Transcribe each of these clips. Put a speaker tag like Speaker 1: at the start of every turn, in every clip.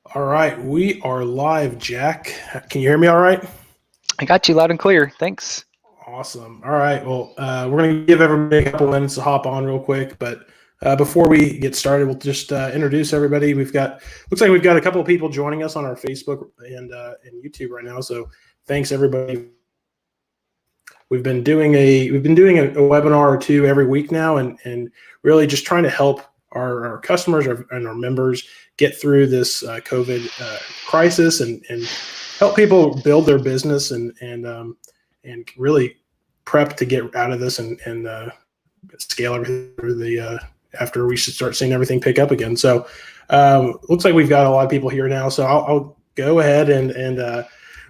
Speaker 1: All right, we are live, Jack. Can you hear me all right?
Speaker 2: I got you loud and clear. Thanks.
Speaker 1: Awesome. All right, well, we're going to give everybody a couple minutes to hop on real quick, but before we get started, we'll just introduce everybody. Looks like we've got a couple of people joining us on our Facebook and YouTube right now. So thanks everybody. We've been doing a webinar or two every week now, and really just trying to help our customers and our members get through this COVID crisis and help people build their business and really prep to get out of this and scale everything through the after we should start seeing everything pick up again. So looks like we've got a lot of people here now. So I'll go ahead and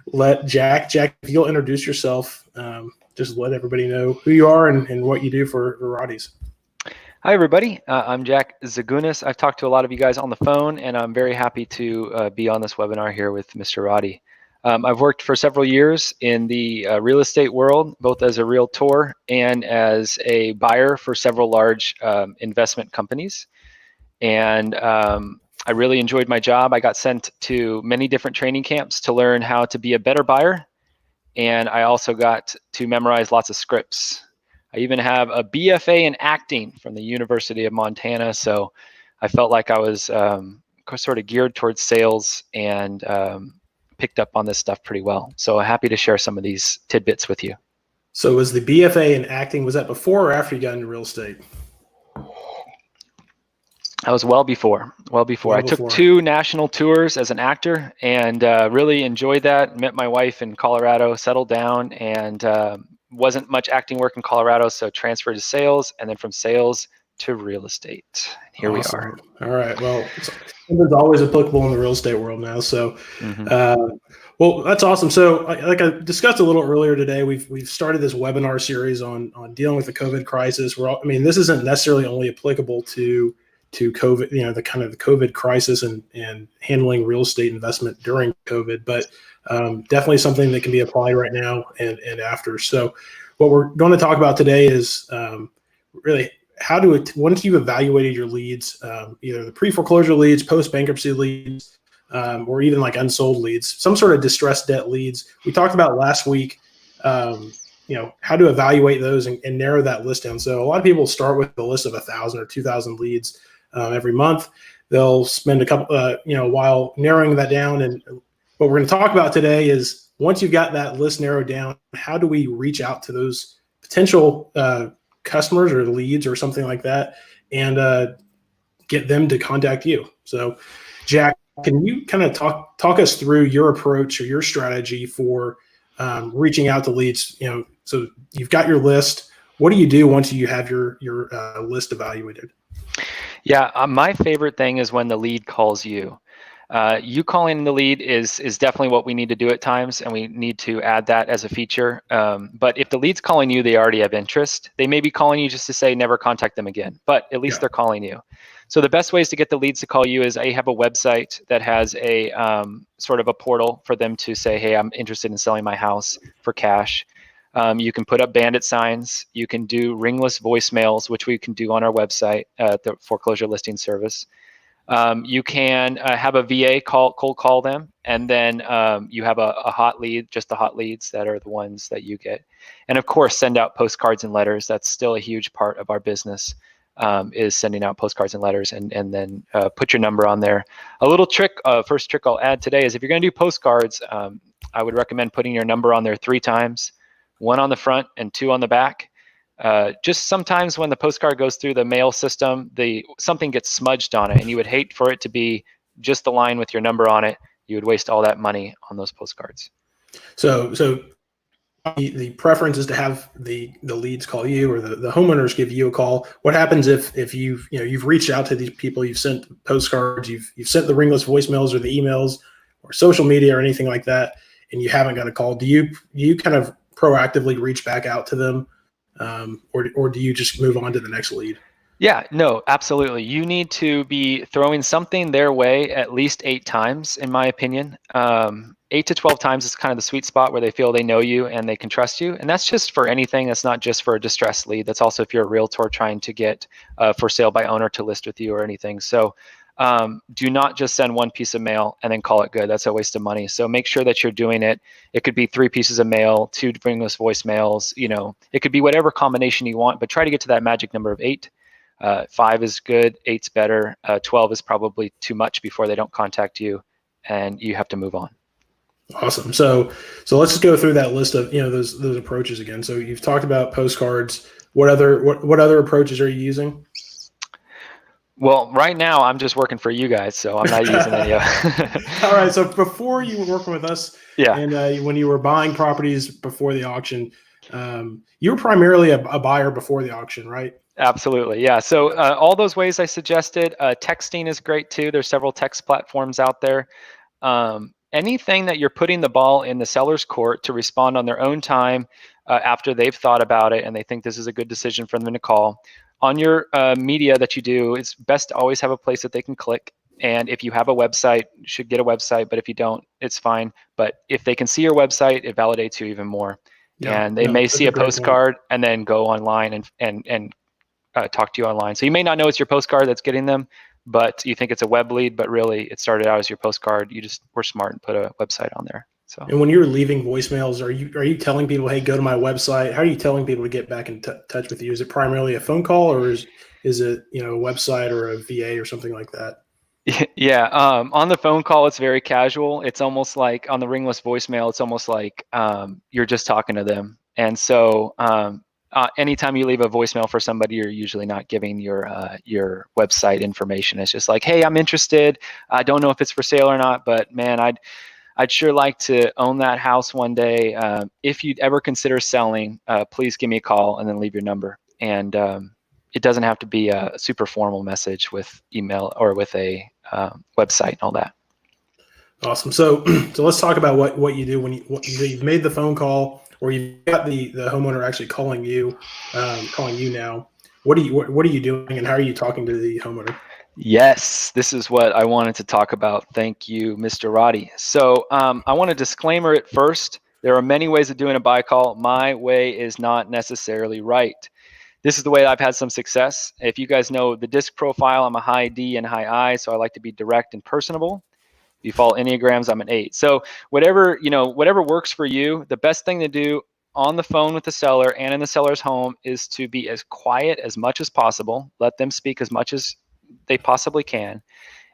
Speaker 1: let Jack, if you'll introduce yourself. Just let everybody know who you are and what you do for Roddy's.
Speaker 2: Hi, everybody. I'm Jack Zagunis. I've talked to a lot of you guys on the phone, and I'm very happy to be on this webinar here with Mr. Roddy. I've worked for several years in the real estate world, both as a realtor and as a buyer for several large investment companies. And I really enjoyed my job. I got sent to many different training camps to learn how to be a better buyer. And I also got to memorize lots of scripts. I even have a BFA in acting from the University of Montana. So I felt like I was sort of geared towards sales and picked up on this stuff pretty well. So happy to share some of these tidbits with you.
Speaker 1: So was the BFA in acting, was that before or after you got into real estate?
Speaker 2: I was well before. I took 2 national tours as an actor and really enjoyed that. Met my wife in Colorado, settled down, and wasn't much acting work in Colorado, so transferred to sales, and then from sales to real estate. Here
Speaker 1: Awesome.
Speaker 2: we are.
Speaker 1: All right. Well, it's always applicable in the real estate world now. So, well, that's awesome. So, like I discussed a little earlier today, we've started this webinar series on dealing with the COVID crisis. This isn't necessarily only applicable to COVID, the kind of the COVID crisis and handling real estate investment during COVID, but definitely something that can be applied right now and after. So what we're going to talk about today is really once you've evaluated your leads, either the pre-foreclosure leads, post-bankruptcy leads, or even like unsold leads, some sort of distressed debt leads. We talked about last week, how to evaluate those and narrow that list down. So a lot of people start with a list of 1,000 or 2,000 leads every month. They'll spend a while narrowing that down. And what we're going to talk about today is once you've got that list narrowed down, how do we reach out to those potential customers or leads or something like that and get them to contact you? So, Jack, can you kind of talk us through your approach or your strategy for reaching out to leads? So you've got your list. What do you do once you have your list evaluated?
Speaker 2: Yeah, my favorite thing is when the lead calls you. You calling the lead is definitely what we need to do at times, and we need to add that as a feature. But if the lead's calling you, they already have interest. They may be calling you just to say never contact them again, but at least they're calling you. So the best ways to get the leads to call you is I have a website that has a sort of a portal for them to say, hey, I'm interested in selling my house for cash. You can put up bandit signs. You can do ringless voicemails, which we can do on our website, the foreclosure listing service. You can have a VA cold call them, and then you have a hot lead, just the hot leads that are the ones that you get. And of course, send out postcards and letters. That's still a huge part of our business, is sending out postcards and letters, and then put your number on there. A little trick, first trick I'll add today is if you're going to do postcards, I would recommend putting your number on there 3 times. 1 on the front and 2 on the back. Just sometimes when the postcard goes through the mail system, something gets smudged on it, and you would hate for it to be just the line with your number on it. You would waste all that money on those postcards.
Speaker 1: So the preference is to have the leads call you, or the homeowners give you a call. What happens if you've reached out to these people, you've sent postcards, you've sent the ringless voicemails or the emails or social media or anything like that, and you haven't got a call? Do you kind of proactively reach back out to them, or do you just move on to the next lead?
Speaker 2: Yeah, no, absolutely. You need to be throwing something their way at least 8 times, in my opinion. 8 to 12 times is kind of the sweet spot where they feel they know you and they can trust you. And that's just for anything. That's not just for a distressed lead. That's also if you're a realtor trying to get for sale by owner to list with you or anything. So do not just send one piece of mail and then call it good. That's a waste of money. So make sure that you're doing it. It could be 3 pieces of mail, 2 ringless voicemails. It could be whatever combination you want, but try to get to that magic number of 8. 5 is good, 8's better. 12 is probably too much before they don't contact you, and you have to move on.
Speaker 1: Awesome. So let's just go through that list of those approaches again. So you've talked about postcards. What other approaches are you using?
Speaker 2: Well, right now I'm just working for you guys, so I'm not using any of it.
Speaker 1: All right. So before you were working with us,
Speaker 2: yeah,
Speaker 1: and when you were buying properties before the auction, you were primarily a buyer before the auction, right?
Speaker 2: Absolutely. Yeah. So all those ways I suggested, texting is great too. There's several text platforms out there. Anything that you're putting the ball in the seller's court to respond on their own time after they've thought about it and they think this is a good decision for them to call. On your media that you do, it's best to always have a place that they can click. And if you have a website, you should get a website. But if you don't, it's fine. But if they can see your website, it validates you even more. Yeah, and they may see a postcard and then go online and talk to you online. So you may not know it's your postcard that's getting them, but you think it's a web lead, but really it started out as your postcard. You just were smart and put a website on there. So.
Speaker 1: And when you're leaving voicemails, are you telling people, hey, go to my website? How are you telling people to get back in touch with you? Is it primarily a phone call, or is it a website or a VA or something like that?
Speaker 2: Yeah, on the phone call, it's very casual. It's almost like on the ringless voicemail, it's almost like you're just talking to them. And so anytime you leave a voicemail for somebody, you're usually not giving your website information. It's just like, hey, I'm interested. I don't know if it's for sale or not, but man, I'd sure like to own that house one day. If you'd ever consider selling, please give me a call and then leave your number. And it doesn't have to be a super formal message with email or with a website and all that.
Speaker 1: Awesome. So let's talk about what you do when you've made the phone call or you've got the homeowner actually calling you now. What are you doing, and how are you talking to the homeowner?
Speaker 2: Yes, this is what I wanted to talk about. Thank you, Mr. Roddy. So I want a disclaimer at first. There are many ways of doing a buy call. My way is not necessarily right. This is the way I've had some success. If you guys know the disc profile, I'm a high D and high I, so I like to be direct and personable. If you follow Enneagrams, I'm an 8. So whatever works for you, the best thing to do on the phone with the seller and in the seller's home is to be as quiet as much as possible. Let them speak as much as they possibly can,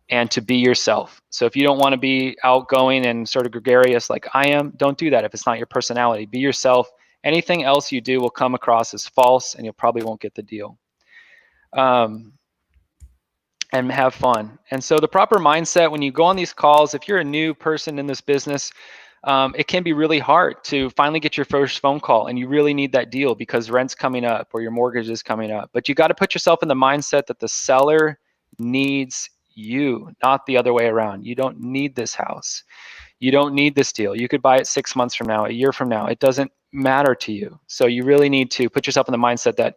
Speaker 2: and to be yourself. So if you don't want to be outgoing and sort of gregarious like I am, don't do that if it's not your personality. Be yourself. Anything else you do will come across as false, and you probably won't get the deal. And have fun. And so the proper mindset when you go on these calls, if you're a new person in this business, it can be really hard to finally get your first phone call, and you really need that deal because rent's coming up or your mortgage is coming up. But you got to put yourself in the mindset that the seller needs you, not the other way around. You don't need this house. You don't need this deal. You could buy it 6 months from now, a year from now. It doesn't matter to you. So you really need to put yourself in the mindset that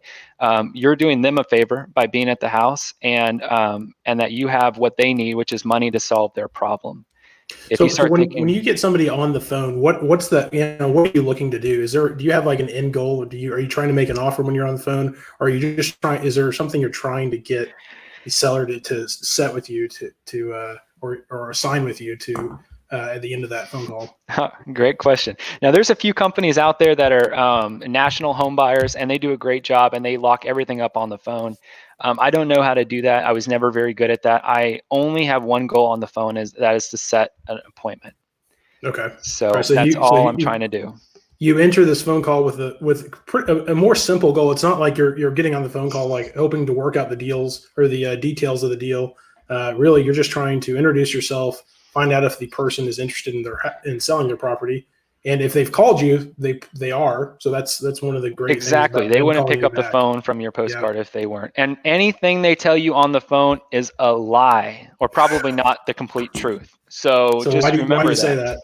Speaker 2: you're doing them a favor by being at the house, and that you have what they need, which is money to solve their problem. If you start
Speaker 1: when you get somebody on the phone, what's the what are you looking to do? Do you have like an end goal, or are you trying to make an offer when you're on the phone, or are you just trying? Is there something you're trying to get the seller to set with you or assign with you to at the end of that phone call?
Speaker 2: Great question. Now, there's a few companies out there that are national home buyers, and they do a great job, and they lock everything up on the phone. I don't know how to do that. I was never very good at that. I only have one goal on the phone, is to set an appointment.
Speaker 1: Okay.
Speaker 2: So that's all I'm trying to do.
Speaker 1: You enter this phone call with a more simple goal. It's not like you're getting on the phone call like hoping to work out the deals or the details of the deal. Really, you're just trying to introduce yourself, find out if the person is interested in selling their property, and if they've called you, they are. So that's one of the great
Speaker 2: exactly. They wouldn't pick up the phone from your postcard if they weren't. And anything they tell you on the phone is a lie, or probably not the complete truth. So just remember
Speaker 1: why do you say that?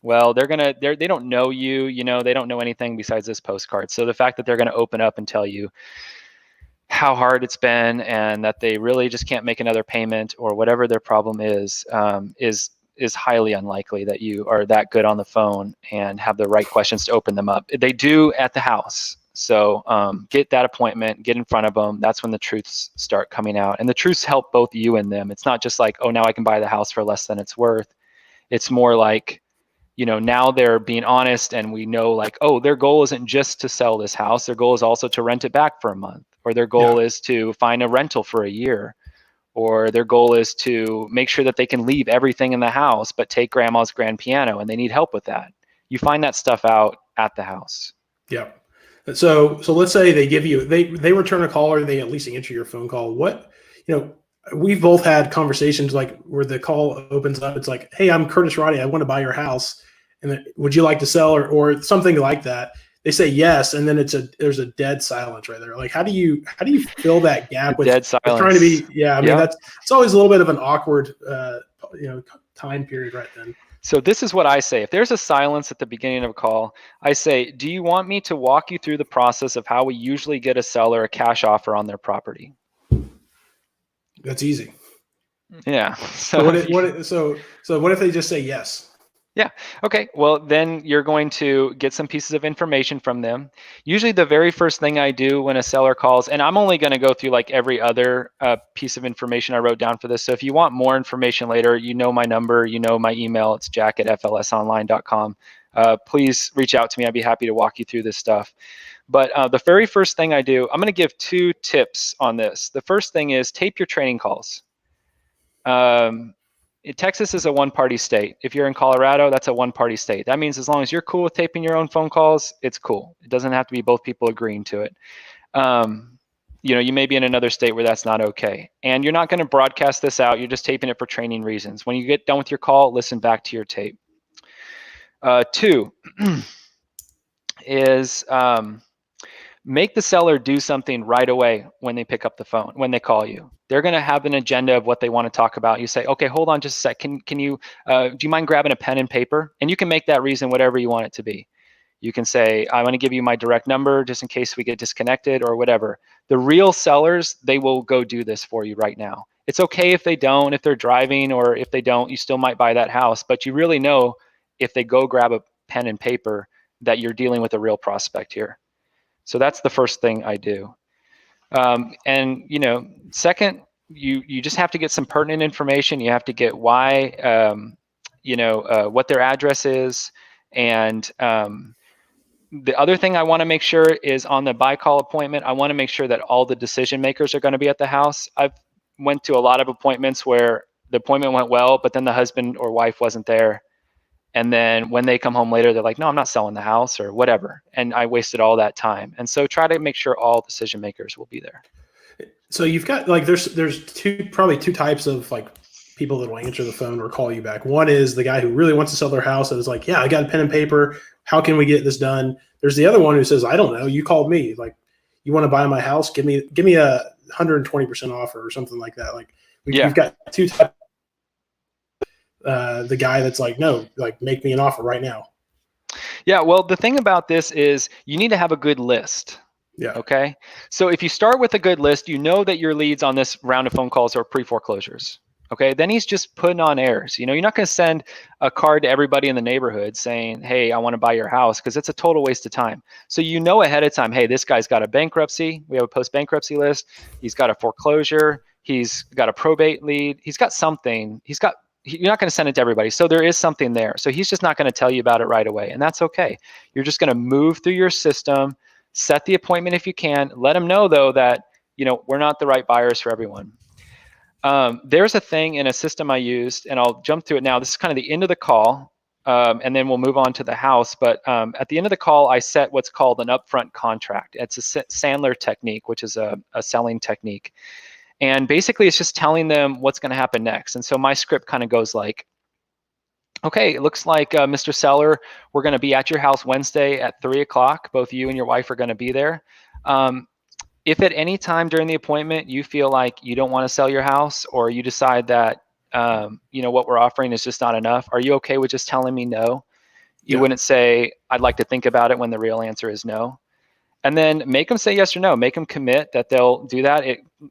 Speaker 2: Well, they don't know you. They don't know anything besides this postcard. So the fact that they're going to open up and tell you how hard it's been and that they really just can't make another payment or whatever their problem is highly unlikely that you are that good on the phone and have the right questions to open them up. They do at the house. So get that appointment, get in front of them. That's when the truths start coming out. And the truths help both you and them. It's not just like, oh, now I can buy the house for less than it's worth. It's more like, now they're being honest, and we know like, oh, their goal isn't just to sell this house. Their goal is also to rent it back for a month, or their goal is to find a rental for a year, or their goal is to make sure that they can leave everything in the house but take grandma's grand piano, and they need help with that. You find that stuff out at the house.
Speaker 1: Yeah. So let's say they give you, they return a call, or they at least answer your phone call. What, we've both had conversations like where the call opens up. It's like, hey, I'm Curtis Roddy. I want to buy your house. And then, would you like to sell, or something like that? They say yes, and then there's a dead silence right there. Like, how do you fill that gap with
Speaker 2: dead silence?
Speaker 1: With trying to be, I mean, it's always a little bit of an awkward, time period right then.
Speaker 2: So this is what I say. If there's a silence at the beginning of a call, I say, do you want me to walk you through the process of how we usually get a seller a cash offer on their property?
Speaker 1: That's easy.
Speaker 2: Yeah.
Speaker 1: So what if they just say yes?
Speaker 2: Yeah. Okay. Well, then you're going to get some pieces of information from them. Usually the very first thing I do when a seller calls, and I'm only going to go through like every other piece of information I wrote down for this. So if you want more information later, my number, my email, it's jack@flsonline.com. Please reach out to me. I'd be happy to walk you through this stuff. But the very first thing I do, I'm going to give 2 tips on this. The first thing is tape your training calls. Texas is a one-party state. If you're in Colorado, that's a one-party state. That means as long as you're cool with taping your own phone calls, it's cool. It doesn't have to be both people agreeing to it. You may be in another state where that's not okay. And you're not going to broadcast this out. You're just taping it for training reasons. When you get done with your call, listen back to your tape. 2 is make the seller do something right away when they pick up the phone, when they call you. They're going to have an agenda of what they want to talk about. You say, okay, hold on just a sec. Can you, do you mind grabbing a pen and paper? And you can make that reason whatever you want it to be. You can say, I want to give you my direct number just in case we get disconnected or whatever. The real sellers, they will go do this for you right now. It's okay if they don't, if they're driving, or if they don't, you still might buy that house. But you really know if they go grab a pen and paper that you're dealing with a real prospect here. So that's the first thing I do. And second, you just have to get some pertinent information. You have to get why, what their address is. And the other thing I want to make sure is on the buy call appointment, I want to make sure that all the decision makers are going to be at the house. I've went to a lot of appointments where the appointment went well, but then the husband or wife wasn't there. And then when they come home later, they're like, no, I'm not selling the house or whatever. And I wasted all that time. And so try to make sure all decision makers will be there.
Speaker 1: So you've got like, there's probably two types of like people that will answer the phone or call you back. One is the guy who really wants to sell their house and is like, yeah, I got a pen and paper. How can we get this done? There's the other one who says, I don't know. You called me, like, you want to buy my house? Give me a 120% offer or something like that. Like you've got two types. The guy that's like, no, like, make me an offer right now.
Speaker 2: Yeah, well, the thing about this is you need to have a good list.
Speaker 1: Yeah.
Speaker 2: Okay. So if you start with a good list, you know that your leads on this round of phone calls are pre-foreclosures. Okay. Then he's just putting on airs. You're not going to send a card to everybody in the neighborhood saying, hey, I want to buy your house, because it's a total waste of time. So ahead of time, hey, this guy's got a bankruptcy. We have a post-bankruptcy list. He's got a foreclosure. He's got a probate lead. He's got something. You're not going to send it to everybody. So there is something there. So he's just not going to tell you about it right away. And that's okay. You're just going to move through your system, set the appointment if you can. Let him know, though, that we're not the right buyers for everyone. There's a thing in a system I used, and I'll jump through it now. This is kind of the end of the call, and then we'll move on to the house. But at the end of the call, I set what's called an upfront contract. It's a Sandler technique, which is a selling technique. And basically, it's just telling them what's going to happen next. And so my script kind of goes like, okay, it looks like, Mr. Seller, we're going to be at your house Wednesday at 3 o'clock. Both you and your wife are going to be there. If at any time during the appointment you feel like you don't want to sell your house, or you decide that what we're offering is just not enough, are you okay with just telling me no? You wouldn't say, I'd like to think about it, when the real answer is no. And then make them say yes or no. Make them commit that they'll do that.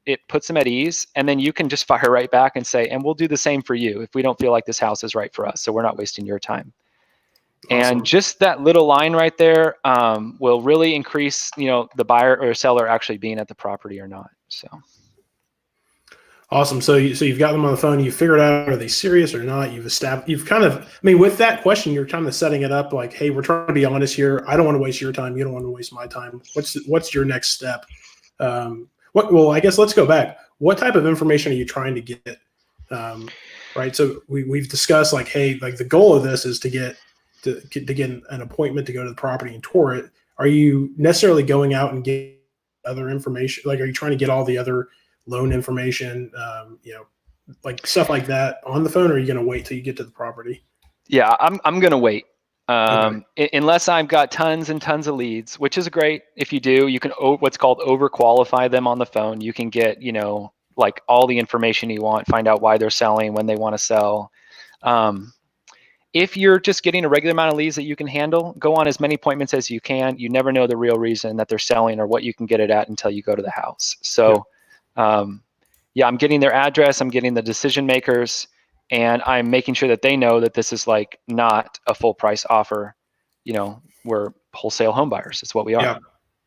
Speaker 2: It puts them at ease. And then you can just fire right back and say, and we'll do the same for you if we don't feel like this house is right for us. So we're not wasting your time. And
Speaker 1: Awesome.
Speaker 2: just that little line right there will really increase, the buyer or seller actually being at the property or not. So.
Speaker 1: Awesome. So you've got them on the phone. You figured out, are they serious or not? You've kind of, I mean, with that question, you're kind of setting it up like, hey, we're trying to be honest here. I don't want to waste your time. You don't want to waste my time. What's your next step? Well, I guess let's go back. What type of information are you trying to get? Right. So we've discussed like, hey, like the goal of this is to get an appointment to go to the property and tour it. Are you necessarily going out and getting other information? Like, are you trying to get all the other loan information, like stuff like that on the phone, or are you going to wait till you get to the property?
Speaker 2: Yeah, I'm going to wait.
Speaker 1: Okay.
Speaker 2: Unless I've got tons and tons of leads, which is great. If you do, you can what's called overqualify them on the phone. You can get, like all the information you want, find out why they're selling, when they want to sell. If you're just getting a regular amount of leads that you can handle, go on as many appointments as you can. You never know the real reason that they're selling or what you can get it at until you go to the house. So, yeah, I'm getting their address, I'm getting the decision makers, and I'm making sure that they know that this is like not a full price offer. We're wholesale home buyers. It's what we are.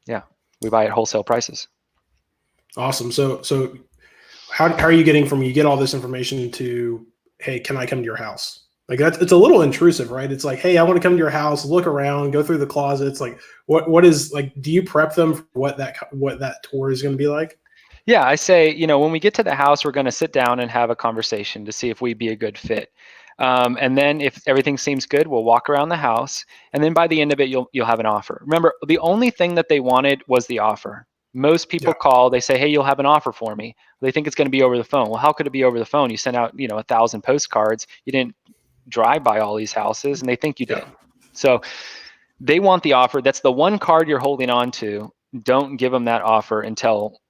Speaker 2: Yeah, we buy at wholesale prices.
Speaker 1: Awesome. So how are you getting from you get all this information to, hey, can I come to your house? Like it's a little intrusive, right? It's like, hey, I want to come to your house, look around, go through the closets. Like what is like, do you prep them for what that tour is going to be like?
Speaker 2: Yeah, I say, when we get to the house, we're going to sit down and have a conversation to see if we'd be a good fit. And then if everything seems good, we'll walk around the house. And then by the end of it, you'll have an offer. Remember, the only thing that they wanted was the offer. Most people call, they say, hey, you'll have an offer for me. They think it's going to be over the phone. Well, how could it be over the phone? You sent out, 1,000 postcards. You didn't drive by all these houses, and they think you did. So they want the offer. That's the one card you're holding on to. Don't give them that offer until,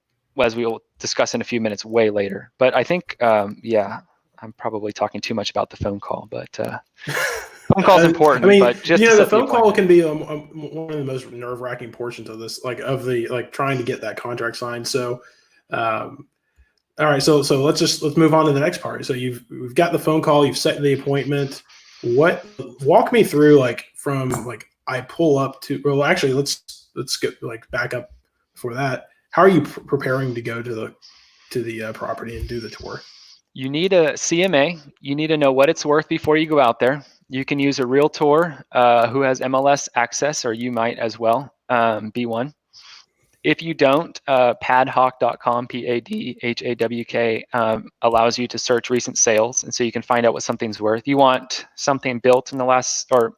Speaker 2: as we will discuss in a few minutes, way later. But I think, I'm probably talking too much about the phone call, but phone call is important.
Speaker 1: I mean,
Speaker 2: but just
Speaker 1: the phone call can be one of the most nerve-wracking portions of this, like of the trying to get that contract signed. So, all right, so let's move on to the next part. So we've got the phone call, you've set the appointment. Walk me through from I pull up to, well, actually let's get back up before that. How are you preparing to go to the property and do the tour?
Speaker 2: You need a CMA. You need to know what it's worth before you go out there. You can use a realtor who has MLS access, or you might as well be one. If you don't, padhawk.com, PADHAWK, allows you to search recent sales, and so you can find out what something's worth. You want something built in the last, or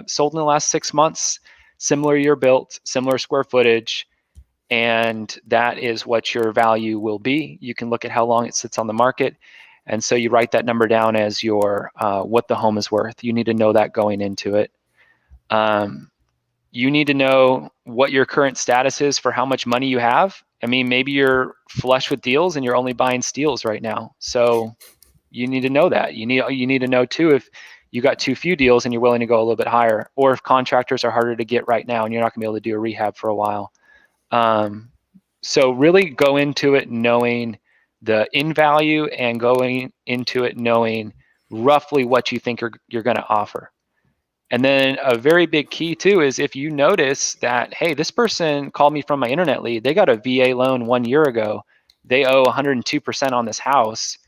Speaker 2: sold in the last 6 months, similar year built, similar square footage, and that is what your value will be. You can look at how long it sits on the market, and so you write that number down as your what the home is worth. You need to know that going into it. You need to know what your current status is for how much money you have. I mean, maybe you're flush with deals and you're only buying steals right now. So you need to know that. You need to know too if you got too few deals and you're willing to go a little bit higher, or if contractors are harder to get right now and you're not gonna be able to do a rehab for a while. So really go into it knowing the in value and going into it knowing roughly what you think you're going to offer. And then a very big key too is if you notice that, hey, this person called me from my internet lead, they got a VA loan 1 year ago, they owe 102% on this house,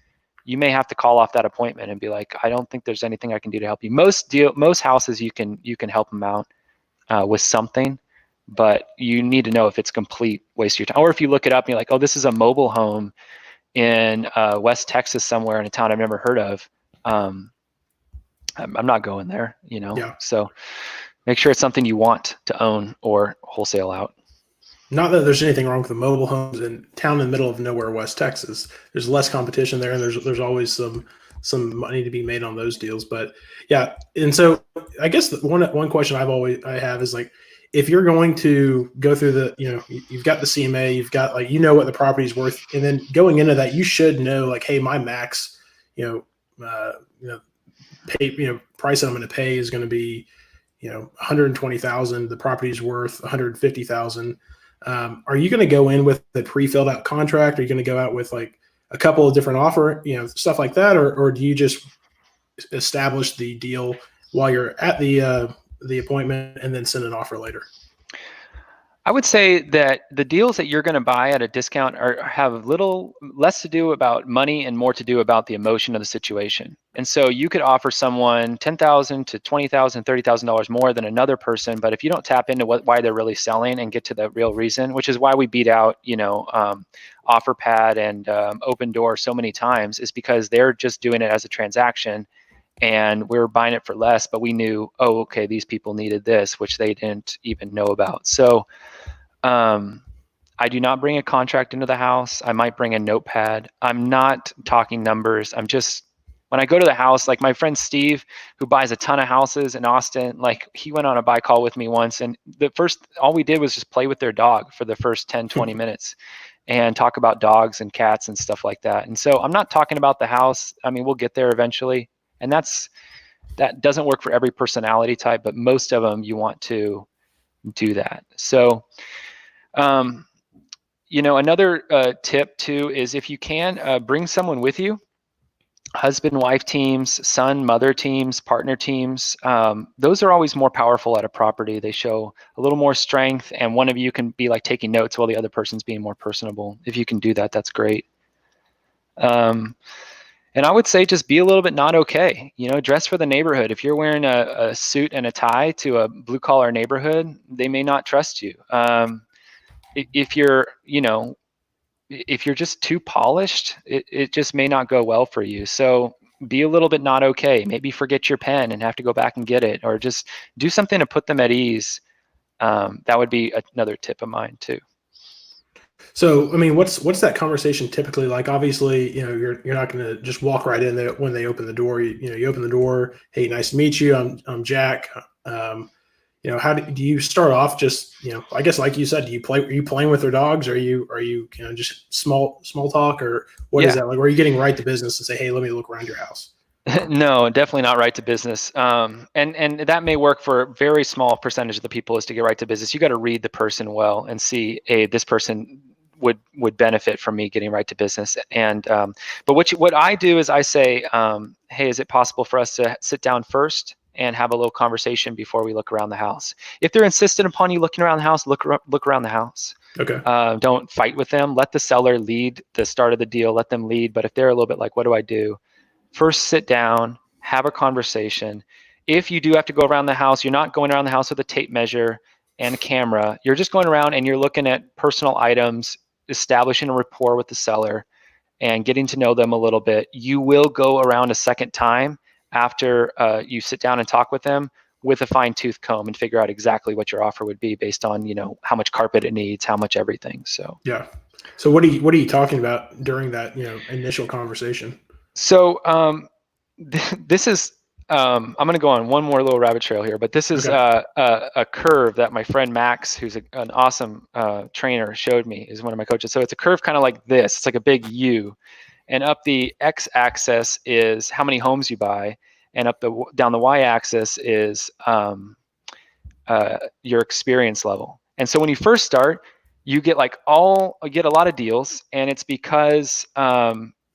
Speaker 2: you may have to call off that appointment and be like, I don't think there's anything I can do to help you. Most houses you can help them out with something, but you need to know if it's complete waste of your time. Or if you look it up and you're like, oh, this is a mobile home in West Texas somewhere in a town I've never heard of. I'm not going there, So make sure it's something you want to own or wholesale out.
Speaker 1: Not that there's anything wrong with the mobile homes in town in the middle of nowhere, West Texas. There's less competition there, and there's always some money to be made on those deals. But yeah, and so I guess one question I have is like, if you're going to go through you've got the CMA, you've got what the property's worth, and then going into that, you should know hey, my max, price that I'm going to pay is going to be, $120,000. The property's worth $150,000. Are you going to go in with the pre-filled out contract? Are you going to go out with a couple of different offer, stuff like that, or do you just establish the deal while you're at the the appointment and then send an offer later?
Speaker 2: I would say that the deals that you're going to buy at a discount have little less to do about money and more to do about the emotion of the situation. And so you could offer someone $10,000 to $20,000, $30,000 more than another person, but if you don't tap into why they're really selling and get to the real reason, which is why we beat out, OfferPad and Open Door so many times, is because they're just doing it as a transaction. And we were buying it for less, but we knew, oh, okay, these people needed this, which they didn't even know about. So I do not bring a contract into the house. I might bring a notepad. I'm not talking numbers. When I go to the house, like my friend Steve, who buys a ton of houses in Austin, like he went on a buy call with me once, and all we did was just play with their dog for the first 10, 20 minutes and talk about dogs and cats and stuff like that. And so I'm not talking about the house. I mean, we'll get there eventually. And that doesn't work for every personality type, but most of them you want to do that. So, another tip too is if you can bring someone with you, husband, wife teams, son, mother teams, partner teams. Those are always more powerful at a property. They show a little more strength, and one of you can be like taking notes while the other person's being more personable. If you can do that, that's great. And I would say just be a little bit not okay. Dress for the neighborhood. If you're wearing a suit and a tie to a blue collar neighborhood, they may not trust you. If you're just too polished, it just may not go well for you. So be a little bit not okay. Maybe forget your pen and have to go back and get it, or just do something to put them at ease. That would be another tip of mine too.
Speaker 1: So, I mean, what's that conversation typically like? Obviously, you're not going to just walk right in there when they open the door. You open the door. Hey, nice to meet you. I'm Jack. How do you start off? Just I guess like you said, are you playing with their dogs? Or are you just small talk, or what is that like? Or are you getting right to business and say, hey, let me look around your house?
Speaker 2: No, definitely not right to business. And that may work for a very small percentage of the people, is to get right to business. You got to read the person well and see, hey, this person would benefit from me getting right to business. And but what I do is I say, hey, is it possible for us to sit down first and have a little conversation before we look around the house? If they're insistent upon you looking around the house, look around the house.
Speaker 1: Okay.
Speaker 2: Don't fight with them. Let the seller lead the start of the deal. Let them lead. But if they're a little bit like, what do I do? First, sit down, have a conversation. If you do have to go around the house, you're not going around the house with a tape measure and a camera. You're just going around and you're looking at personal items, establishing a rapport with the seller and getting to know them a little bit. You will go around a second time after you sit down and talk with them with a fine-tooth comb and figure out exactly what your offer would be based on, how much carpet it needs, how much everything. So
Speaker 1: yeah. So what are you talking about during that initial conversation?
Speaker 2: So this is I'm going to go on one more little rabbit trail here, but this is
Speaker 1: Okay.
Speaker 2: a curve that my friend Max, who's an awesome trainer, showed me, is one of my coaches. So it's a curve kind of like this. It's like a big U, and up the x-axis is how many homes you buy, and down the y-axis is your experience level. And so when you first start, you get a lot of deals, and it's because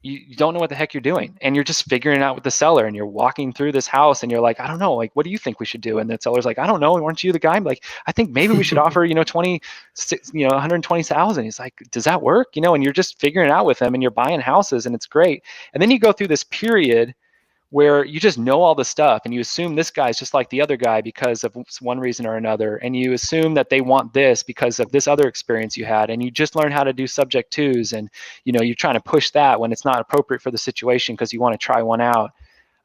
Speaker 2: you don't know what the heck you're doing, and you're just figuring it out with the seller, and you're walking through this house and you're like, I don't know, like, what do you think we should do? And the seller's like, I don't know, aren't you the guy? I'm like, I think maybe we should offer 120,000. He's like, does that work? And you're just figuring it out with them, and you're buying houses, and it's great. And then you go through this period where you just know all the stuff, and you assume this guy's just like the other guy because of one reason or another, and you assume that they want this because of this other experience you had, and you just learn how to do subject twos, and you're trying to push that when it's not appropriate for the situation because you want to try one out,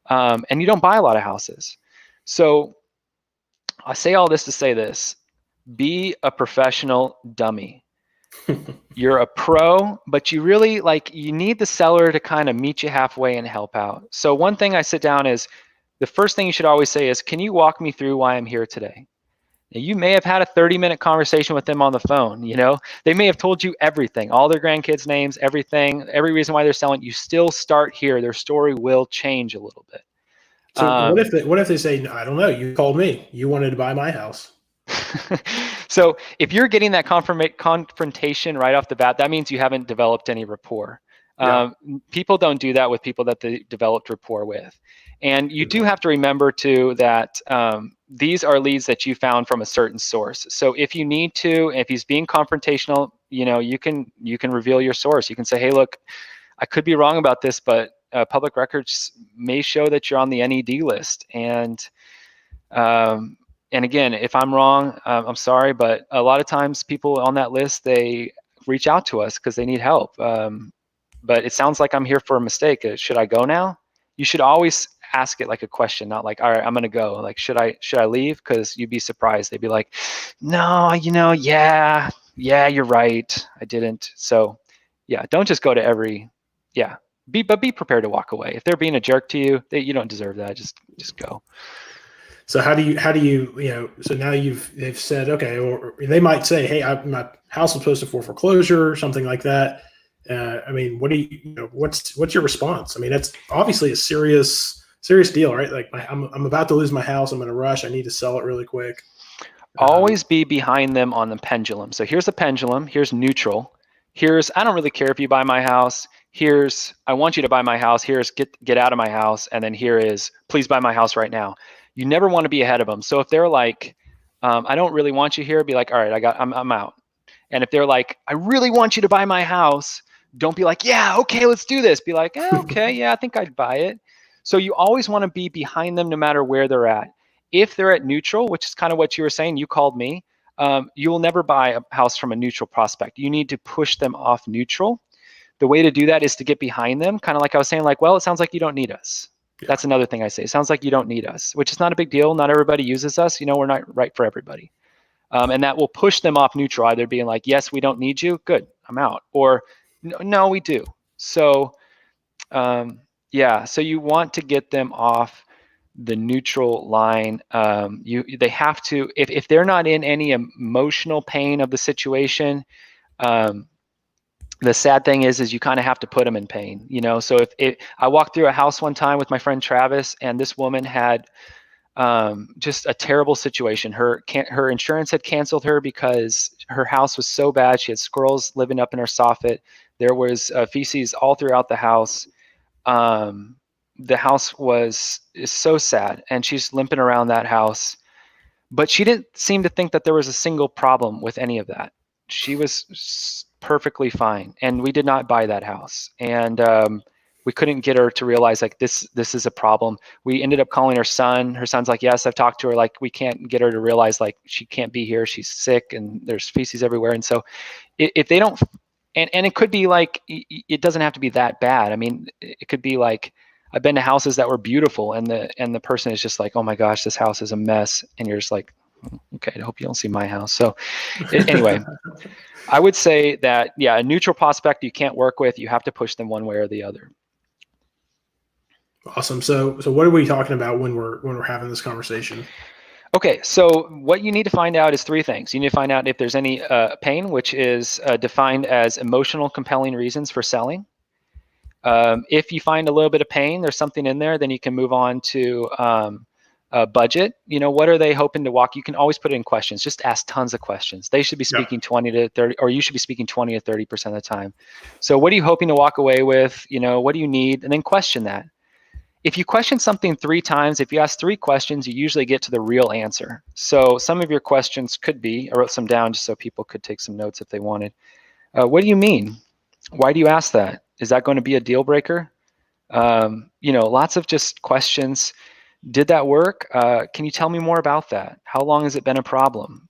Speaker 2: and you don't buy a lot of houses. So I say all this to say this: be a professional dummy. You're a pro, but you really you need the seller to kind of meet you halfway and help out. So one thing I sit down is, the first thing you should always say is, can you walk me through why I'm here today? Now, you may have had a 30-minute conversation with them on the phone. They may have told you everything, all their grandkids' names, everything, every reason why they're selling. You still start here. Their story will change a little bit.
Speaker 1: So what if they say, I don't know, you called me, you wanted to buy my house?
Speaker 2: So if you're getting that confrontation right off the bat, that means you haven't developed any rapport.
Speaker 1: Yeah.
Speaker 2: People don't do that with people that they developed rapport with. And you do have to remember too that these are leads that you found from a certain source. So if you need to, if he's being confrontational, you can reveal your source. You can say, hey, look, I could be wrong about this, but public records may show that you're on the NED list. And again, if I'm wrong, I'm sorry, but a lot of times people on that list, they reach out to us because they need help. But it sounds like I'm here for a mistake. Should I go now? You should always ask it like a question, not like, all right, I'm gonna go. Like, should I leave? Because you'd be surprised. They'd be like, no, yeah, you're right. I didn't. So yeah, don't just go to every, yeah. But be prepared to walk away. If they're being a jerk to you, you don't deserve that. Just go.
Speaker 1: So how do you so now they've said, okay, or they might say, hey, my house was posted for foreclosure or something like that. I mean, what do what's your response? I mean, that's obviously a serious deal, right? Like I'm about to lose my house. I'm in a rush. I need to sell it really quick.
Speaker 2: Always be behind them on the pendulum. So here's the pendulum. Here's neutral. Here's, I don't really care if you buy my house. Here's, I want you to buy my house. Here's, get out of my house. And then here is, please buy my house right now. You never want to be ahead of them. So if they're like, I don't really want you here, be like, all right, I'm out. And if they're like, I really want you to buy my house, don't be like, yeah, okay, let's do this. Be like, okay, yeah, I think I'd buy it. So you always want to be behind them no matter where they're at. If they're at neutral, which is kind of what you were saying, you called me, you will never buy a house from a neutral prospect. You need to push them off neutral. The way to do that is to get behind them, kind of like I was saying, like, well, it sounds like you don't need us. Yeah. That's another thing I say. It sounds like you don't need us, which is not a big deal. Not everybody uses us. We're not right for everybody. And that will push them off neutral, either being like, yes, we don't need you. Good, I'm out. Or no, we do. So yeah, so you want to get them off the neutral line. They have to, if they're not in any emotional pain of the situation, the sad thing is you kind of have to put them in pain, So if I walked through a house one time with my friend Travis, and this woman had just a terrible situation. Her insurance had canceled her because her house was so bad. She had squirrels living up in her soffit. There was feces all throughout the house. The house is so sad, and she's limping around that house. But she didn't seem to think that there was a single problem with any of that. She was perfectly fine, and we did not buy that house. And we couldn't get her to realize like this is a problem. We ended up calling her son. Her son's like, yes, I've talked to her. Like, we can't get her to realize like she can't be here. She's sick and there's feces everywhere. And so if they don't, and it could be like, it doesn't have to be that bad. I mean, it could be like, I've been to houses that were beautiful, and the person is just like, oh my gosh, this house is a mess. And you're just like, okay, I hope you don't see my house. So anyway, I would say that, yeah, a neutral prospect you can't work with. You have to push them one way or the other.
Speaker 1: Awesome. So what are we talking about when we're having this conversation?
Speaker 2: Okay, so what you need to find out is three things. You need to find out if there's any pain, which is defined as emotional compelling reasons for selling. If you find a little bit of pain, there's something in there, then you can move on to budget. What are they hoping to walk? You can always put it in questions. Just ask tons of questions. They should be speaking 20 to 30, or you should be speaking 20 to 30% of the time. So what are you hoping to walk away with? What do you need? And then question that. If you question something 3 times, if you ask 3 questions, you usually get to the real answer. So some of your questions could be, I wrote some down just so people could take some notes if they wanted. What do you mean? Why do you ask that? Is that going to be a deal breaker? Lots of just questions. Did that work? Can you tell me more about that? How long has it been a problem?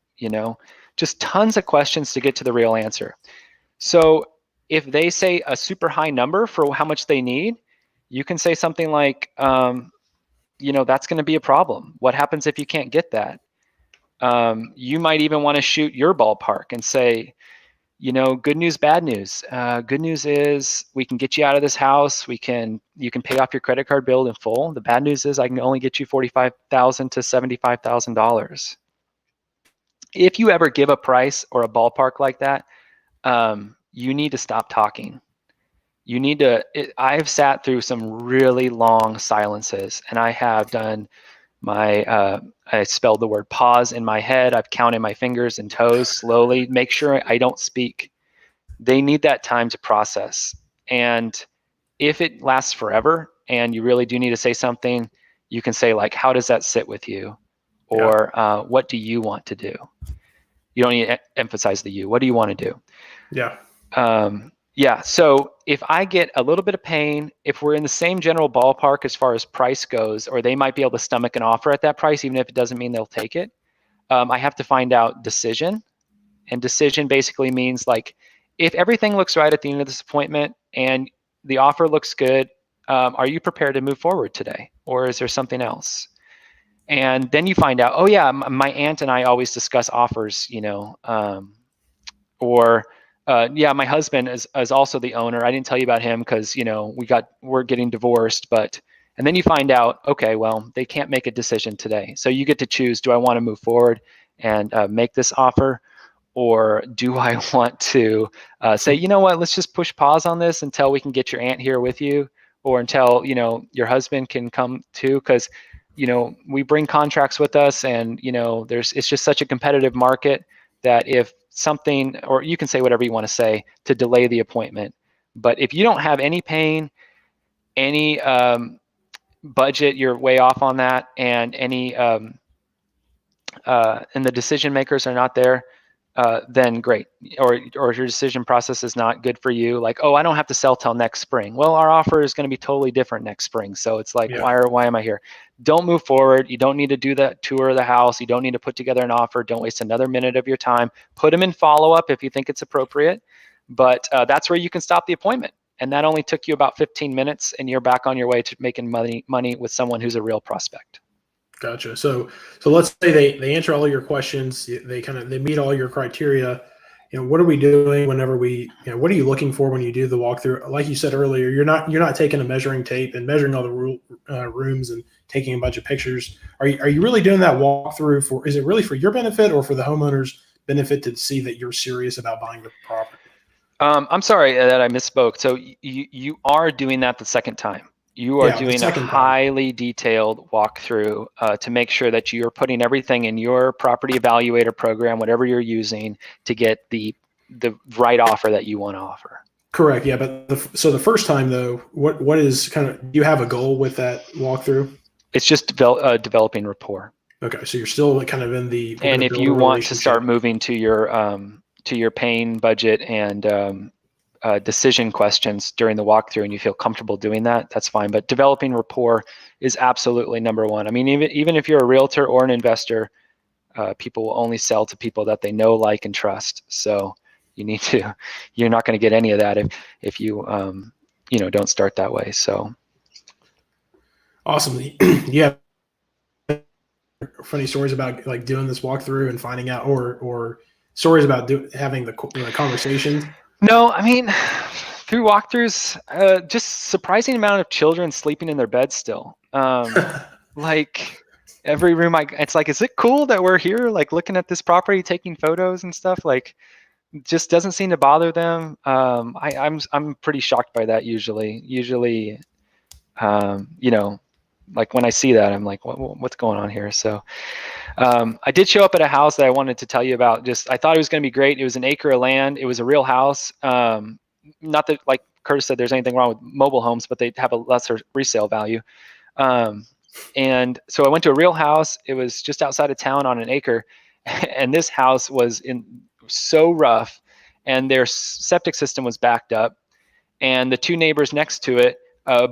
Speaker 2: Just tons of questions to get to the real answer. So if they say a super high number for how much they need, you can say something like, that's going to be a problem. What happens if you can't get that? You might even want to shoot your ballpark and say, good news, bad news. Good news is we can get you out of this house. You can pay off your credit card bill in full. The bad news is I can only get you $45,000 to $75,000. If you ever give a price or a ballpark like that, you need to stop talking. I've sat through some really long silences, and I have done I spelled the word pause in my head. I've counted my fingers and toes slowly, make sure I don't speak. They need that time to process. And if it lasts forever and you really do need to say something, you can say like, how does that sit with you? or what do you want to do? You don't need to emphasize the you. What do you want to do?
Speaker 1: Yeah.
Speaker 2: Yeah. So if I get a little bit of pain, if we're in the same general ballpark as far as price goes, or they might be able to stomach an offer at that price, even if it doesn't mean they'll take it, I have to find out decision. And decision basically means like, if everything looks right at the end of this appointment and the offer looks good, are you prepared to move forward today? Or is there something else? And then you find out, oh yeah, my aunt and I always discuss offers, or yeah, my husband is also the owner. I didn't tell you about him because we're getting divorced, and then you find out, okay, well, they can't make a decision today. So you get to choose, do I want to move forward and make this offer? Or do I want to say, you know what, let's just push pause on this until we can get your aunt here with you, or until, your husband can come too, because, we bring contracts with us, and, it's just such a competitive market that if something, or you can say whatever you want to say to delay the appointment. But if you don't have any pain, any budget, you're way off on that, and any and the decision makers are not there, then great. Or your decision process is not good for you. Like, oh, I don't have to sell till next spring. Well, our offer is going to be totally different next spring. So it's like, why am I here? Don't move forward. You don't need to do that tour of the house. You don't need to put together an offer. Don't waste another minute of your time. Put them in follow-up if you think it's appropriate. But that's where you can stop the appointment. And that only took you about 15 minutes, and you're back on your way to making money with someone who's a real prospect.
Speaker 1: Gotcha. So let's say they answer all your questions. They meet all your criteria. What are we doing whenever what are you looking for when you do the walkthrough? Like you said earlier, you're not taking a measuring tape and measuring all the rooms and taking a bunch of pictures. Are you really doing that walkthrough is it really for your benefit or for the homeowner's benefit to see that you're serious about buying the property?
Speaker 2: I'm sorry that I misspoke. So you are doing that the second time. You are doing a highly detailed walkthrough to make sure that you're putting everything in your property evaluator program, whatever you're using, to get the right offer that you want to offer.
Speaker 1: Correct. Yeah, but the first time though, what is do you have a goal with that walkthrough?
Speaker 2: It's just developing rapport.
Speaker 1: Okay, so you're still kind of in the.
Speaker 2: And if you want to start moving to your paying budget and decision questions during the walkthrough, and you feel comfortable doing that, that's fine. But developing rapport is absolutely number one. I mean, even if you're a realtor or an investor, people will only sell to people that they know, like, and trust. So you're not going to get any of that if you don't start that way. So
Speaker 1: awesome. Yeah. Funny stories about like doing this walkthrough and finding out, or stories about having the conversations?
Speaker 2: No, I mean, through walkthroughs, just surprising amount of children sleeping in their beds still. Like every room it's like, is it cool that we're here, like looking at this property, taking photos and stuff? Like, just doesn't seem to bother them. I'm pretty shocked by that usually. Like when I see that, I'm like, what's going on here? So I did show up at a house that I wanted to tell you about. I thought it was going to be great. It was an acre of land. It was a real house. Not that, like Curtis said, there's anything wrong with mobile homes, but they have a lesser resale value. And so I went to a real house. It was just outside of town on an acre. And this house was so rough, and their septic system was backed up. And the two neighbors next to it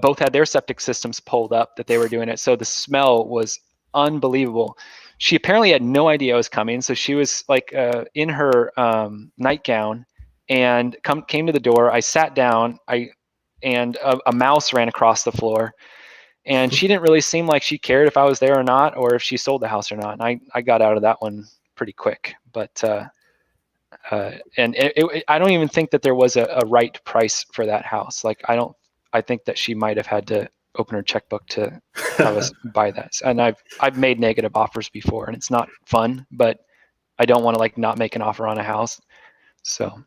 Speaker 2: both had their septic systems pulled up that they were doing it. So the smell was unbelievable. She apparently had no idea I was coming. So she was like in her nightgown and came to the door. I sat down, and a mouse ran across the floor. And she didn't really seem like she cared if I was there or not, or if she sold the house or not. And I got out of that one pretty quick. But I don't even think that there was a right price for that house. Like, I think that she might have had to open her checkbook to have us buy that. And I've made negative offers before, and it's not fun, but I don't want to like not make an offer on a house. So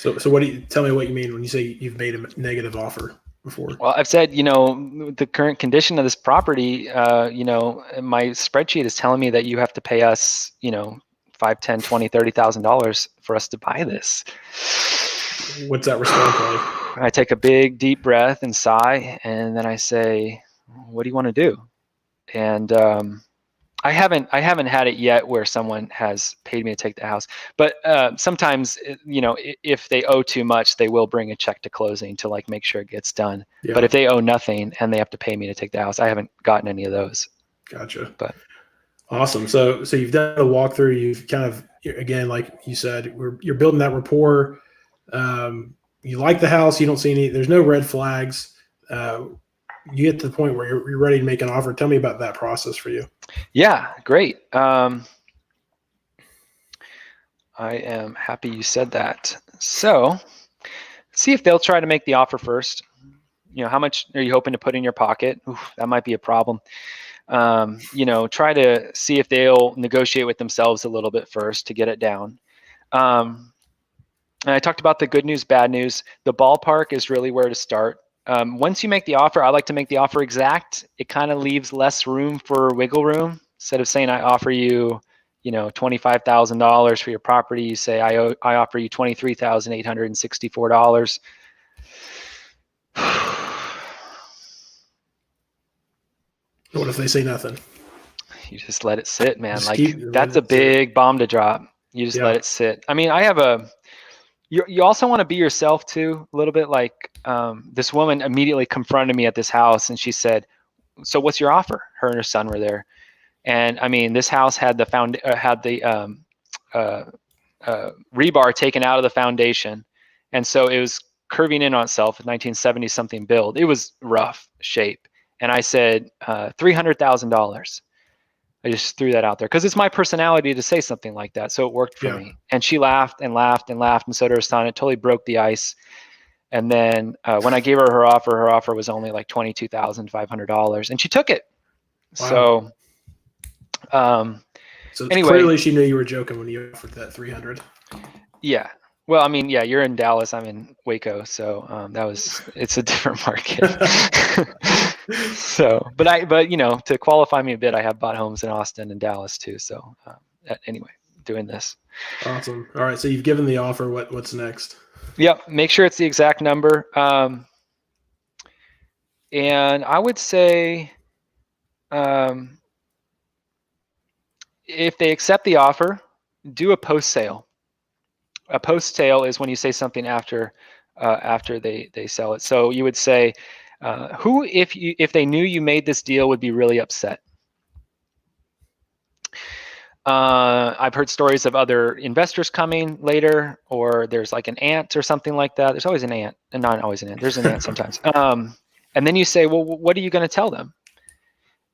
Speaker 1: what do you tell me what you mean when you say you've made a negative offer before?
Speaker 2: Well, I've said, the current condition of this property, my spreadsheet is telling me that you have to pay us, $5, $10, $20, $30,000 for us to buy this.
Speaker 1: What's that response like?
Speaker 2: I take a big deep breath and sigh, and then I say, what do you want to do? And I haven't had it yet where someone has paid me to take the house, but sometimes, if they owe too much, they will bring a check to closing to like make sure it gets done.
Speaker 1: Yeah.
Speaker 2: But if they owe nothing and they have to pay me to take the house, I haven't gotten any of those.
Speaker 1: Gotcha.
Speaker 2: But
Speaker 1: awesome. So you've done a walkthrough. You've kind of, again, like you said, you're building that rapport. You like the house. You don't see any. There's no red flags. You get to the point where you're ready to make an offer. Tell me about that process for you.
Speaker 2: Yeah, great. I am happy you said that. So see if they'll try to make the offer first. How much are you hoping to put in your pocket? Oof, that might be a problem. Try to see if they'll negotiate with themselves a little bit first to get it down. And I talked about the good news, bad news. The ballpark is really where to start. Once you make the offer, I like to make the offer exact. It kind of leaves less room for wiggle room. Instead of saying I offer you, $25,000 for your property, you say I offer you $23,864.
Speaker 1: What if they say nothing?
Speaker 2: You just let it sit, man.
Speaker 1: Just
Speaker 2: Like that's a big bomb to drop. You just let it sit. I mean, I have you also want to be yourself too, a little bit. Like this woman immediately confronted me at this house and she said, so what's your offer? Her and her son were there. And I mean, this house had the rebar taken out of the foundation. And so it was curving in on itself, 1970 something build. It was rough shape. And I said, $300,000. I just threw that out there because it's my personality to say something like that. So it worked for me. And she laughed and laughed and laughed. And so did her son. It totally broke the ice. And then when I gave her offer was only like $22,500 and she took it. Wow.
Speaker 1: So
Speaker 2: anyway,
Speaker 1: clearly she knew you were joking when you offered that 300.
Speaker 2: Yeah. Well, I mean, yeah, you're in Dallas. I'm in Waco. So it's a different market. So, but to qualify me a bit, I have bought homes in Austin and Dallas too. So anyway, doing this.
Speaker 1: Awesome. All right. So you've given the offer. What's next?
Speaker 2: Yep. Make sure it's the exact number. And I would say, if they accept the offer, do a post sale. A post sale is when you say something after they sell it. So you would say, who, if they knew you made this deal, would be really upset? I've heard stories of other investors coming later, or there's like an aunt or something like that. There's always an aunt, and not always an aunt. There's an aunt sometimes. And then you say, well, what are you going to tell them?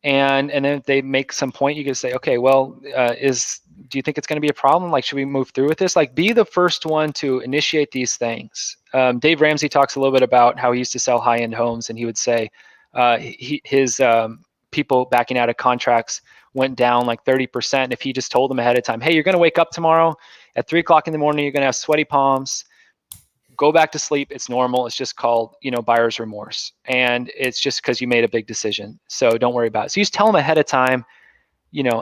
Speaker 2: And then if they make some point, you can say, okay, well, do you think it's going to be a problem? Like, should we move through with this? Like, be the first one to initiate these things. Dave Ramsey talks a little bit about how he used to sell high-end homes, and he would say his people backing out of contracts went down like 30% if he just told them ahead of time, hey, you're going to wake up tomorrow at 3 o'clock in the morning, you're going to have sweaty palms, go back to sleep. It's normal. It's just called, buyer's remorse. And it's just because you made a big decision. So don't worry about it. So you just tell them ahead of time,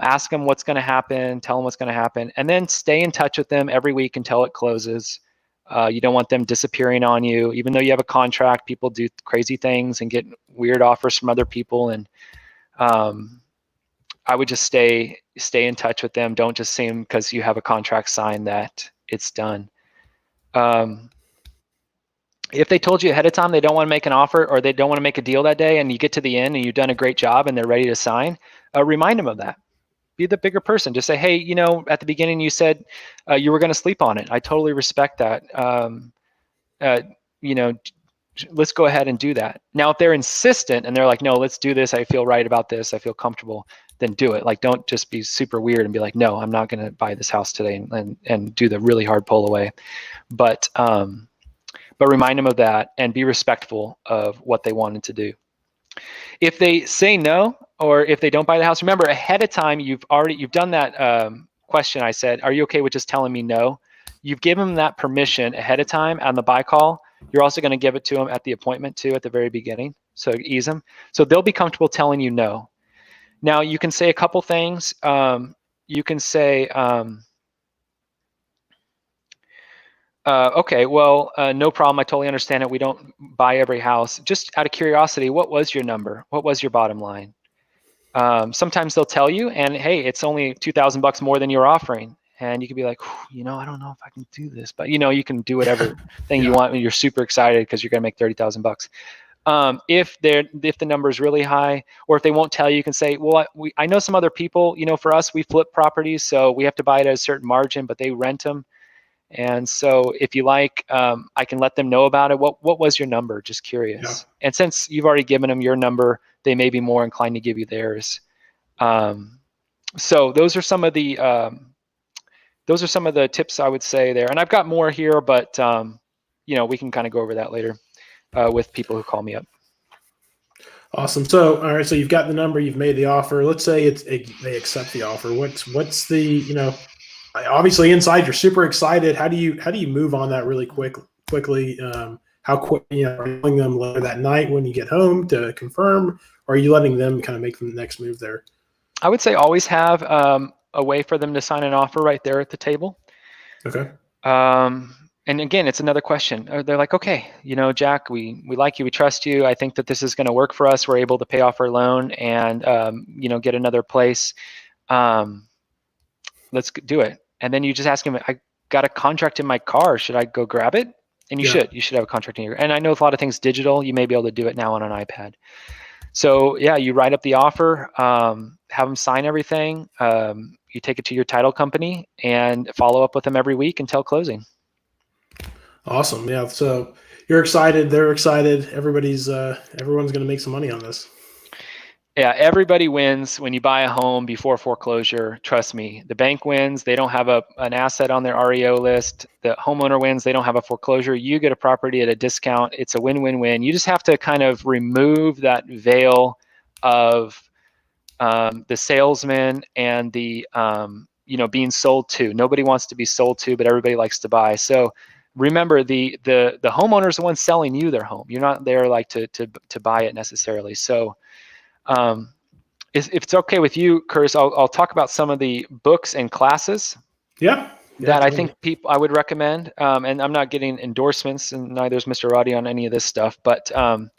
Speaker 2: ask them what's going to happen, tell them what's going to happen, and then stay in touch with them every week until it closes. You don't want them disappearing on you. Even though you have a contract, people do crazy things and get weird offers from other people. And I would just stay in touch with them. Don't just assume because you have a contract signed that it's done. If they told you ahead of time they don't want to make an offer or they don't want to make a deal that day, and you get to the end and you've done a great job and they're ready to sign, remind them of that. Be the bigger person. Just say, hey, at the beginning you said you were going to sleep on it. I totally respect that. Let's go ahead and do that. Now, if they're insistent and they're like, no, let's do this. I feel right about this. I feel comfortable. Then do it. Like, don't just be super weird and be like, no, I'm not going to buy this house today and do the really hard pull away. But remind them of that and be respectful of what they wanted to do. If they say no, or if they don't buy the house, remember ahead of time, you've done that question. I said, are you okay with just telling me no? You've given them that permission ahead of time on the buy call. You're also going to give it to them at the appointment too, at the very beginning. So ease them. So they'll be comfortable telling you no. Now you can say a couple things. You can say, okay, well, no problem. I totally understand it. We don't buy every house. Just out of curiosity, what was your number? What was your bottom line? Sometimes they'll tell you, and hey, it's only $2,000 more than you're offering. And you can be like, I don't know if I can do this, but you can do whatever thing you want when you're super excited because you're going to make $30,000. If the number is really high, or if they won't tell you, you can say, well, I know some other people, for us, we flip properties, so we have to buy it at a certain margin, but they rent them. And so if you like, I can let them know about it. What was your number? Just curious. Yeah. And since you've already given them your number, they may be more inclined to give you theirs. So those are some of the tips I would say there. And I've got more here, but we can kind of go over that later with people who call me up.
Speaker 1: Awesome. So, all right. So you've got the number, you've made the offer. Let's say they accept the offer. What's the, obviously inside you're super excited. How do you move on that really quickly? How quick, are you telling them later that night when you get home to confirm, or are you letting them kind of make the next move there?
Speaker 2: I would say always have a way for them to sign an offer right there at the table.
Speaker 1: Okay.
Speaker 2: And again, it's another question. They're like, okay, Jack, we like you, we trust you. I think that this is going to work for us. We're able to pay off our loan and get another place. Let's do it. And then you just ask him, I got a contract in my car. Should I go grab it? And you should have a contract in your. And I know a lot of things digital. You may be able to do it now on an iPad. So yeah, you write up the offer, have them sign everything. You take it to your title company and follow up with them every week until closing.
Speaker 1: Awesome. Yeah. So you're excited. They're excited. Everyone's going to make some money on this.
Speaker 2: Yeah. Everybody wins when you buy a home before foreclosure. Trust me, the bank wins. They don't have an asset on their REO list. The homeowner wins. They don't have a foreclosure. You get a property at a discount. It's a win-win-win. You just have to kind of remove that veil of the salesman and the, being sold to. Nobody wants to be sold to, but everybody likes to buy. So remember, the homeowner is the one selling you their home. You're not there like to buy it necessarily. So if it's okay with you, Curtis, I'll talk about some of the books and classes.
Speaker 1: Yeah.
Speaker 2: That I think I would recommend. And I'm not getting endorsements, and neither is Mr. Roddy on any of this stuff, but a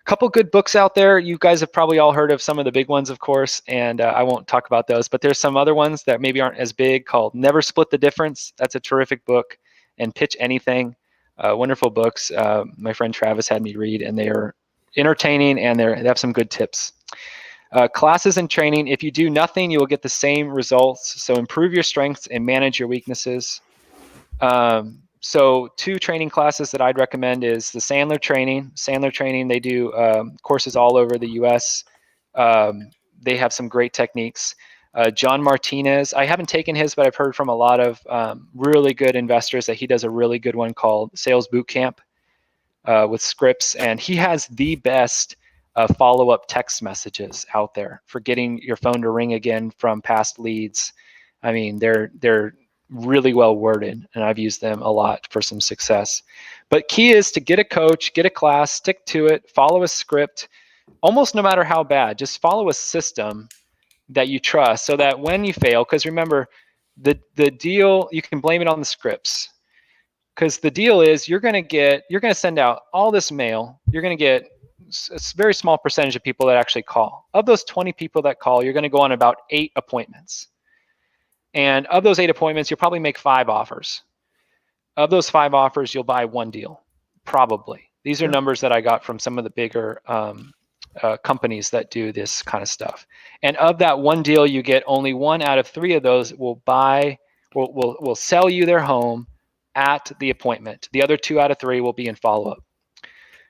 Speaker 2: couple good books out there. You guys have probably all heard of some of the big ones, of course, and I won't talk about those, but there's some other ones that maybe aren't as big called Never Split the Difference. That's a terrific book. And Pitch Anything, wonderful books. My friend Travis had me read, and they are entertaining, and they have some good tips. Classes and training. If you do nothing, you will get the same results. So improve your strengths and manage your weaknesses. So 2 training classes that I'd recommend is the Sandler training. Sandler training, they do courses all over the U.S. They have some great techniques. John Martinez, I haven't taken his, but I've heard from a lot of really good investors that he does a really good one called Sales Boot Camp with scripts, and he has the best follow-up text messages out there for getting your phone to ring again from past leads. I mean, they're really well worded, and I've used them a lot for some success. But key is to get a coach, get a class, stick to it, follow a script, almost no matter how bad. Just follow a system that you trust, so that when you fail, because remember, the deal, you can blame it on the scripts, because the deal is you're going to send out all this mail. You're going to get a very small percentage of people that actually call. Of those 20 people that call, you're going to go on about 8 appointments. And of those 8 appointments, you'll probably make 5 offers. Of those 5 offers, you'll buy 1 deal, probably. These are numbers that I got from some of the bigger companies that do this kind of stuff. And of that 1 deal, you get only 1 out of 3 of those will sell you their home at the appointment. The other 2 out of 3 will be in follow-up.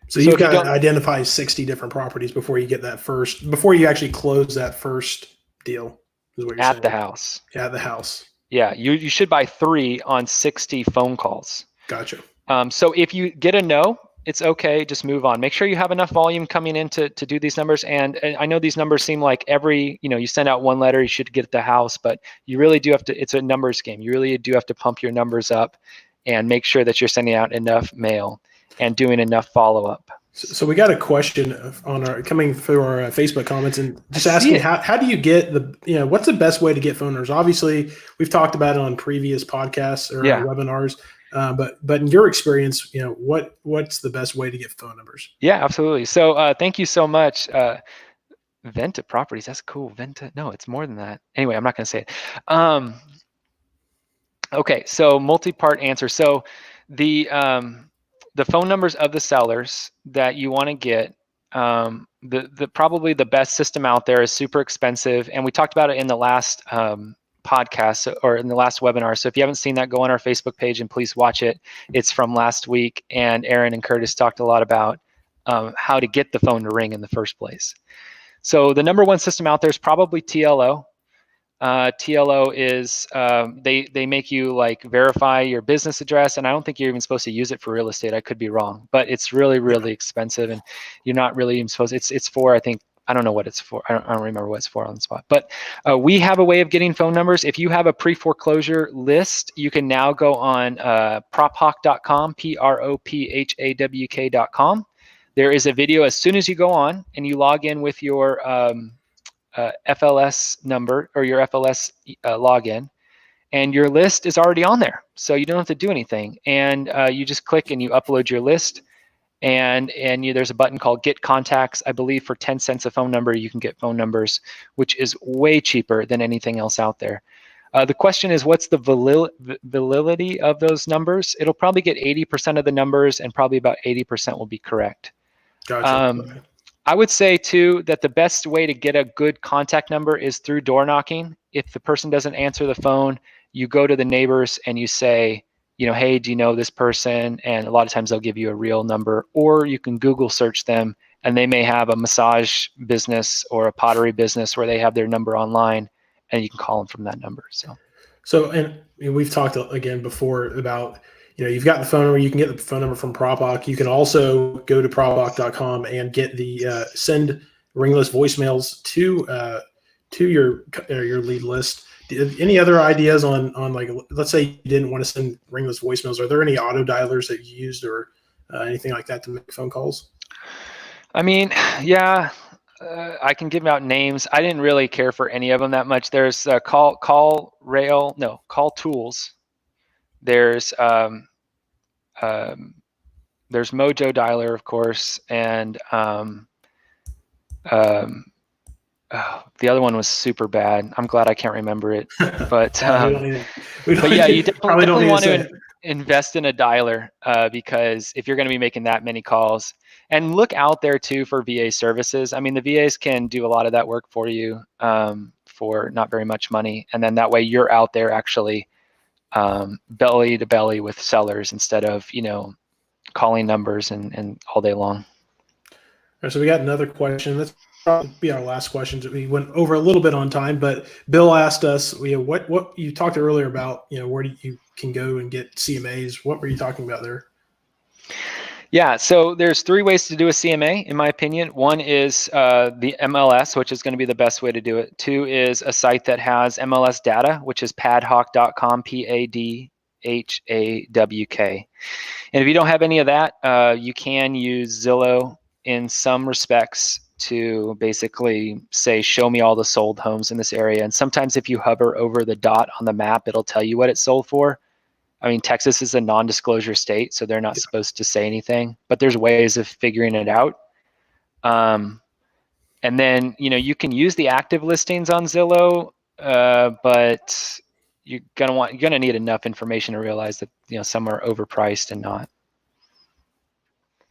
Speaker 1: So you've got to identify 60 different properties before you get before you actually close that first deal, is what you're saying.
Speaker 2: At the house.
Speaker 1: At the house.
Speaker 2: Yeah, you should buy 3 on 60 phone calls.
Speaker 1: Gotcha.
Speaker 2: So if you get a no, it's okay, just move on. Make sure you have enough volume coming in to do these numbers. And I know these numbers seem like you send out 1 letter, you should get the house, but you really do have to, it's a numbers game. You really do have to pump your numbers up and make sure that you're sending out enough mail and doing enough follow-up.
Speaker 1: So we got a question coming through our Facebook comments, and just asking how do you get what's the best way to get phone numbers? Obviously, we've talked about it on previous podcasts or webinars, but in your experience, what's the best way to get phone numbers?
Speaker 2: Yeah, absolutely. So thank you so much. Venta Properties. That's cool. Venta. No, it's more than that. Anyway, I'm not going to say it. Okay, so multi-part answer. So the phone numbers of the sellers that you want to get, the probably the best system out there is super expensive, and we talked about it in the last podcast or in the last webinar. So if you haven't seen that, go on our Facebook page and please watch it. It's from last week, and Aaron and Curtis talked a lot about how to get the phone to ring in the first place. So the number one system out there is probably TLO. TLO is they make you like verify your business address, and I don't think you're even supposed to use it for real estate. I could be wrong, but it's really expensive, and you're not really even supposed. It's for, I think, I don't know what it's for. I don't remember what it's for on the spot. But we have a way of getting phone numbers. If you have a pre-foreclosure list, you can now go on prophawk.com, PROPHAWK.com. There is a video as soon as you go on and you log in with your FLS number or your FLS login, and your list is already on there. So you don't have to do anything. And you just click and you upload your list, and there's a button called Get Contacts. I believe for 10 cents a phone number, you can get phone numbers, which is way cheaper than anything else out there. The question is, what's the validity of those numbers? It'll probably get 80% of the numbers, and probably about 80% will be correct.
Speaker 1: Gotcha.
Speaker 2: I would say too that the best way to get a good contact number is through door knocking. If the person doesn't answer the phone, you go to the neighbors and you say, hey, do you know this person? And a lot of times they'll give you a real number, or you can Google search them, and they may have a massage business or a pottery business where they have their number online, and you can call them from that number.
Speaker 1: So, and we've talked again before about, you've got the phone number. You can get the phone number from PropHawk. You can also go to prophawk.com and get the send ringless voicemails to your lead list. Any other ideas on like, let's say you didn't want to send ringless voicemails? Are there any auto dialers that you used or anything like that to make phone calls?
Speaker 2: I mean, yeah, I can give out names. I didn't really care for any of them that much. There's Call Tools. There's Mojo Dialer, of course, and the other one was super bad. I'm glad I can't remember it. But yeah, you definitely want to invest in a dialer because if you're going to be making that many calls, and look out there too for VA services. I mean, the VAs can do a lot of that work for you for not very much money, and then that way you're out there actually belly to belly with sellers instead of calling numbers and all day long.
Speaker 1: All right, so we got another question. That's probably be our last question. We went over a little bit on time, but Bill asked us, what you talked earlier about, where you can go and get CMAs. What were you talking about there?
Speaker 2: Yeah, so there's 3 ways to do a CMA, in my opinion. One is the MLS, which is going to be the best way to do it. 2 is a site that has MLS data, which is padhawk.com, PADHAWK. And if you don't have any of that, you can use Zillow in some respects to basically say, show me all the sold homes in this area. And sometimes if you hover over the dot on the map, it'll tell you what it's sold for. I mean, Texas is a non-disclosure state, so they're not supposed to say anything, but there's ways of figuring it out. And then, you can use the active listings on Zillow, but you're gonna need enough information to realize that some are overpriced and not.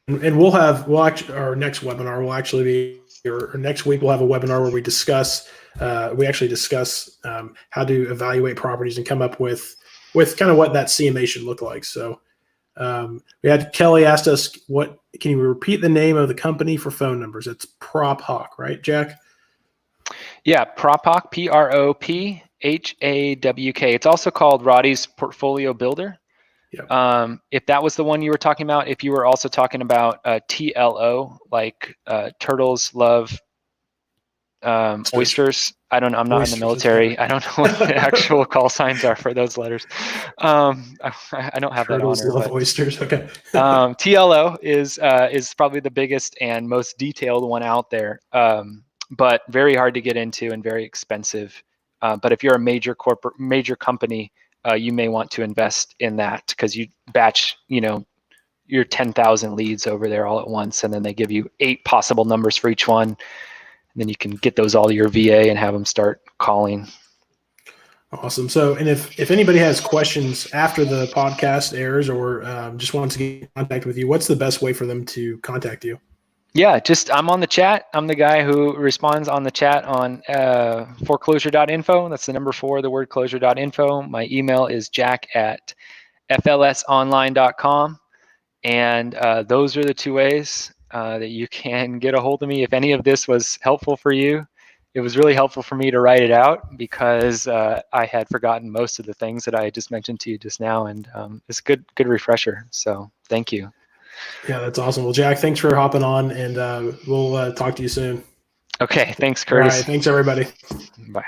Speaker 1: And our next webinar will actually be, or next week we'll have a webinar where we discuss how to evaluate properties and come up with kind of what that CMA should look like. So we had Kelly asked us, can you repeat the name of the company for phone numbers? It's PropHawk, right, Jack?
Speaker 2: Yeah, PropHawk, PROPHAWK. It's also called Roddy's Portfolio Builder. Yep. If that was the one you were talking about, if you were also talking about TLO, like turtles love oysters. I'm not in the military. I don't know what the actual call signs are for those letters. I don't have
Speaker 1: turtles
Speaker 2: that on.
Speaker 1: Turtles love oysters. Okay.
Speaker 2: TLO is probably the biggest and most detailed one out there, but very hard to get into and very expensive. But if you're a major company, you may want to invest in that because you batch, your 10,000 leads over there all at once, and then they give you 8 possible numbers for each one. then you can get those all to your VA and have them start calling.
Speaker 1: Awesome. So, and if anybody has questions after the podcast airs or just wants to get in contact with you, what's the best way for them to contact you?
Speaker 2: Yeah, I'm on the chat. I'm the guy who responds on the chat on foreclosure.info. That's the number 4, the word closure.info. My email is jack@flsonline.com. And those are the 2 ways that you can get a hold of me. If any of this was helpful for you, it was really helpful for me to write it out because I had forgotten most of the things that I just mentioned to you just now, and it's a good refresher. So thank you.
Speaker 1: Yeah, that's awesome. Well, Jack, thanks for hopping on, and we'll talk to you soon.
Speaker 2: Okay, thanks, Curtis.
Speaker 1: All right, thanks everybody.
Speaker 2: Bye.